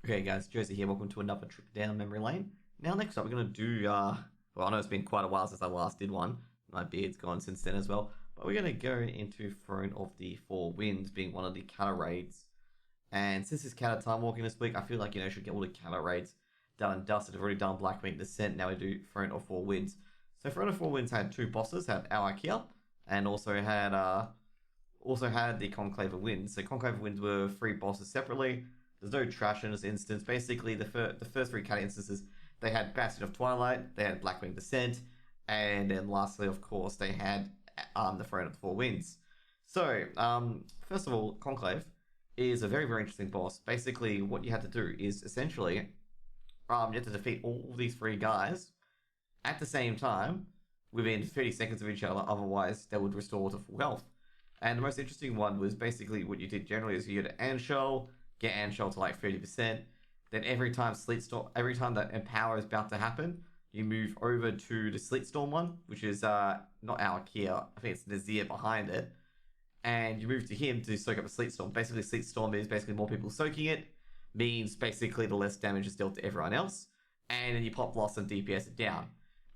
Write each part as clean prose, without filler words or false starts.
Okay, guys, Josie here. Welcome to another trip down memory lane. Now, next up, we're going to do, well, I know it's been quite a while since I last did one. My beard's gone since then as well. But we're going to go into Throne of the Four Winds, being one of the Kata raids. And since it's Kata time walking this week, I feel like, should get all the Kata raids done and dusted. I've already done Blackwing Descent, now we do Throne of Four Winds. So Throne of Four Winds had two bosses, had Alky, and also had the Conclave of Winds. So Conclave of Winds were three bosses separately. There's no trash in this instance. Basically, the first three Kata instances, they had Bastion of Twilight, they had Blackwing Descent, and then lastly, of course, they had the Throne of the Four Winds. So, first of all, Conclave is a very, very interesting boss. Basically, what you had to do is essentially, you had to defeat all these three guys at the same time within 30 seconds of each other, otherwise they would restore to full health. And the most interesting one was basically what you did generally is you had Anshel, get Anshel to like 30%. Then every time that Empower is about to happen, you move over to the Sleet Storm one, which is not our Kia, I think it's Nazir behind it. And you move to him to soak up a Sleet Storm. Basically, Sleet Storm is basically more people soaking it, means basically the less damage is dealt to everyone else. And then you pop Loss and DPS it down.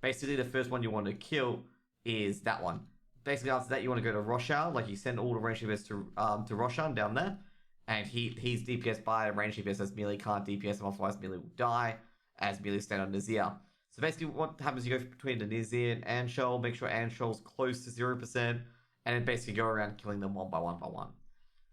Basically, the first one you want to kill is that one. Basically, after that, you want to go to Rawhash, like you send all the range DPS to Roshan down there, and he's DPS by range DPS as melee can't DPS him, otherwise melee will die as melee stand on Nazir. So basically, what happens? You go between the Nazir and Anshel, make sure Anshel's close to 0%, and then basically go around killing them one by one by one.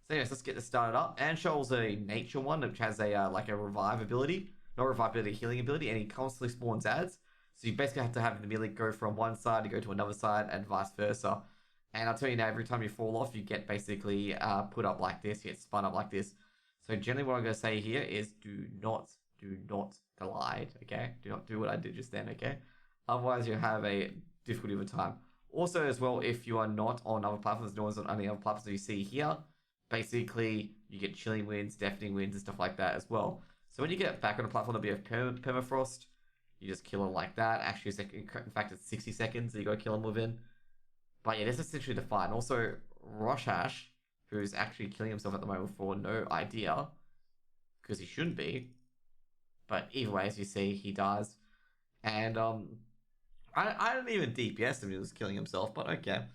So yes, let's get this started up. Anshel's a nature one, which has a like a revive ability, not revive ability, healing ability, and he constantly spawns ads. So you basically have to have the melee go from one side to go to another side and vice versa. And I'll tell you now, every time you fall off, you get basically put up like this, you get spun up like this. So generally what I'm going to say here is do not glide, okay? Do not do what I did just then, okay? Otherwise you have a difficulty of a time. Also as well, if you are not on other platforms, no one's on any other platforms that you see here, basically you get chilling winds, deafening winds and stuff like that as well. So when you get back on the platform, there'll be a permafrost. You just kill him like that. Actually, in fact, it's 60 seconds that you got to kill him within. But yeah, that's essentially the fight. And also, Rawhash, who's actually killing himself at the moment for no idea, because he shouldn't be. But either way, as you see, he dies. And I didn't even DPS him, he was killing himself, but okay.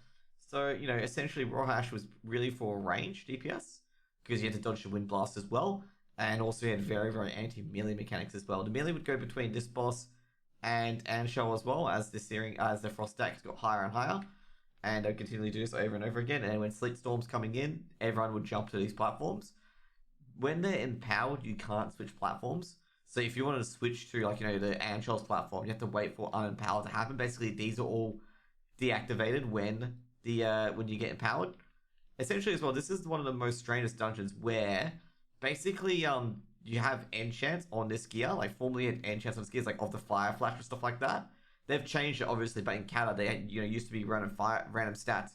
So, essentially, Rawhash was really for range DPS, because you had to dodge the Wind Blast as well. And also, he had very, very anti-melee mechanics as well. The melee would go between this boss and Anshel as well, as the Frost stack got higher and higher. And I continually do this over and over again. And when Sleet Storm's coming in, everyone would jump to these platforms. When they're empowered, you can't switch platforms. So if you wanted to switch to, the Anshel's platform, you have to wait for unempowered to happen. Basically, these are all deactivated when you get empowered. Essentially, as well, this is one of the most strangest dungeons where basically you have enchants on this gear. Like formerly had enchants on this gear, like of the fire flash and stuff like that. They've changed it obviously, but in Kata they had, used to be random stats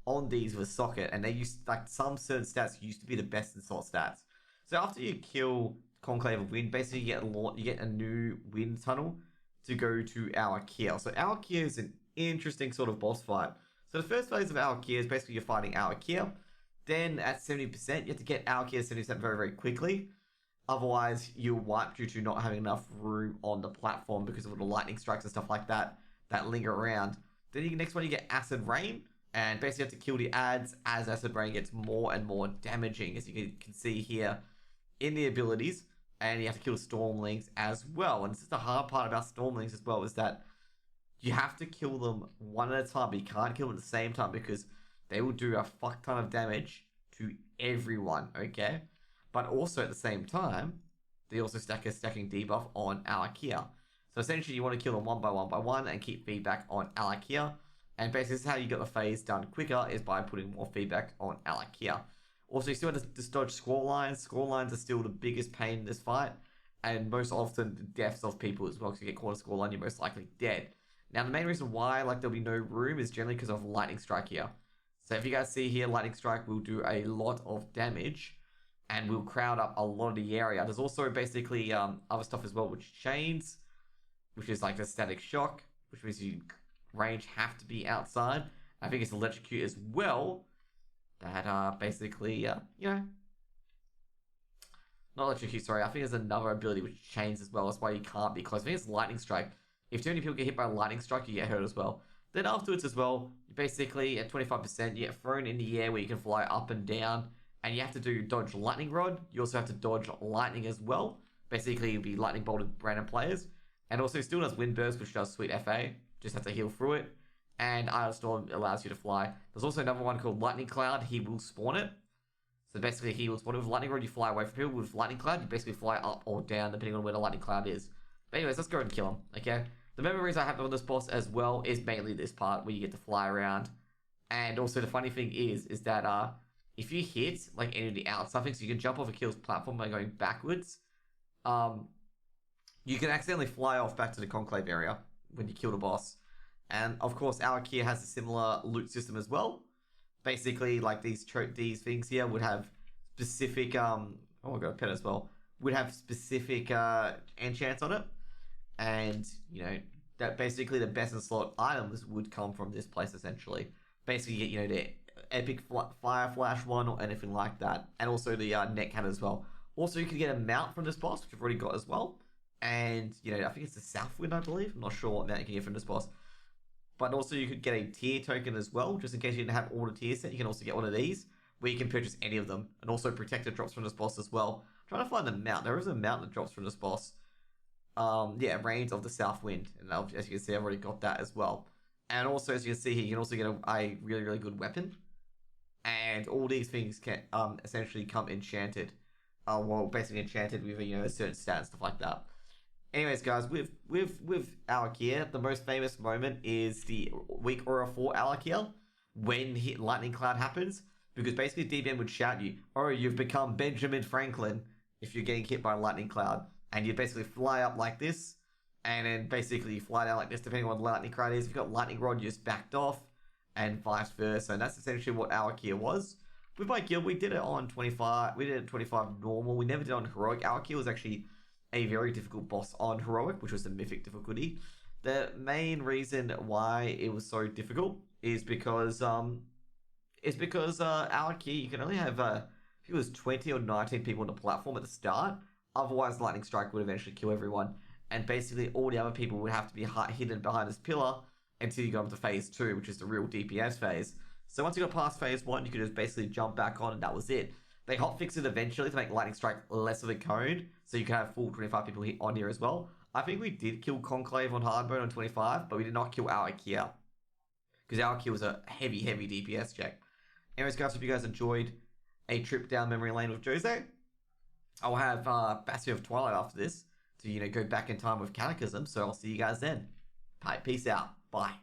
on these with socket, and they used some certain stats used to be the best in sort stats. So after you kill Conclave of Wind, basically you get a new wind tunnel to go to our Kia. So our Kia is an interesting sort of boss fight. So the first phase of our Kia is basically you're fighting our Kia. Then at 70%, you have to get our Kia 70% very, very quickly. Otherwise, you'll wipe due to not having enough room on the platform because of the lightning strikes and stuff like that linger around. Then next one, you get Acid Rain. And basically, you have to kill the ads as Acid Rain gets more and more damaging, as you can see here in the abilities. And you have to kill Stormlings as well. And this is the hard part about Stormlings as well, is that you have to kill them one at a time, but you can't kill them at the same time because they will do a fuck ton of damage to everyone, okay? But also at the same time, they also stack a stacking debuff on Alakia. So essentially, you want to kill them one by one and keep feedback on Alakia. And basically, this is how you get the phase done quicker, is by putting more feedback on Alakia. Also, you still have to dodge scroll lines. Scroll lines are still the biggest pain in this fight. And most often, the deaths of people as well. Because you get caught in a scroll line, you're most likely dead. Now, the main reason why there'll be no room is generally because of Lightning Strike here. So if you guys see here, Lightning Strike will do a lot of damage and will crowd up a lot of the area. There's also basically other stuff as well, which chains, which is like the static shock, which means you range have to be outside. I think it's electrocute as well. That basically, not electrocute, sorry. I think there's another ability which chains as well. That's why you can't be close. I think it's lightning strike. If too many people get hit by lightning strike, you get hurt as well. Then afterwards as well, you basically at 25%, you get thrown in the air where you can fly up and down, and you have to dodge lightning rod. You also have to dodge lightning as well. Basically, you'll be lightning bolted random players, and also still does wind burst, which does sweet FA. Just have to heal through it. And Iron Storm allows you to fly. There's also another one called Lightning Cloud. He will spawn it. So basically, he will spawn it with Lightning Rod. You fly away from people. With Lightning Cloud, you basically fly up or down, depending on where the Lightning Cloud is. But anyways, let's go and kill him, okay? The memories I have on this boss as well is mainly this part where you get to fly around. And also the funny thing is that if you hit like any of the outside things, so you can jump off a kill's platform by going backwards. You can accidentally fly off back to the Conclave area when you kill the boss. And of course, Alky has a similar loot system as well. Basically, like these things here would have specific oh, I got a pet as well. Would have specific enchants on it, and you know that basically the best in slot items would come from this place essentially. Basically, you get the epic fire flash one or anything like that, and also the net cannon as well. Also, you can get a mount from this boss, which I've already got as well. And I think it's the South Wind, I believe. I'm not sure what mount you can get from this boss. But also you could get a tier token as well, just in case you didn't have all the tiers set. You can also get one of these, where you can purchase any of them. And also protected drops from this boss as well. I'm trying to find the mount. There is a mount that drops from this boss. Yeah, Reigns of the South Wind. And as you can see, I've already got that as well. And also, as you can see here, you can also get a really, really good weapon. And all these things can essentially come enchanted. Well, basically enchanted with a certain stat and stuff like that. Anyways, guys, with Alky, the most famous moment is the weak Aura 4 Alky when Lightning Cloud happens, because basically DBM would shout you, "Oh, you've become Benjamin Franklin," if you're getting hit by Lightning Cloud, and you basically fly up like this, and then basically fly down like this, depending on what Lightning Cloud is. If you've got Lightning Rod, you just backed off, and vice versa, and that's essentially what Alky was. With my guild, we did it on 25, we did it 25 normal, we never did it on heroic. Alky was actually a very difficult boss on heroic, which was the mythic difficulty. The main reason why it was so difficult is because Alky, you can only have I think it was 20 or 19 people on the platform at the start. Otherwise, Lightning Strike would eventually kill everyone, and basically all the other people would have to be hidden behind this pillar until you got into phase 2, which is the real DPS phase. So once you got past phase 1, you could just basically jump back on, and that was it. They hotfixed it eventually to make Lightning Strike less of a cone, so you can have full 25 people on here as well. I think we did kill Conclave on hard mode on 25, but we did not kill Alky, because Alky was a heavy, heavy DPS check. Anyways, guys, hope you guys enjoyed a trip down memory lane with Jose. I'll have Bastion of Twilight after this to go back in time with Catechism, so I'll see you guys then. Peace out. Bye.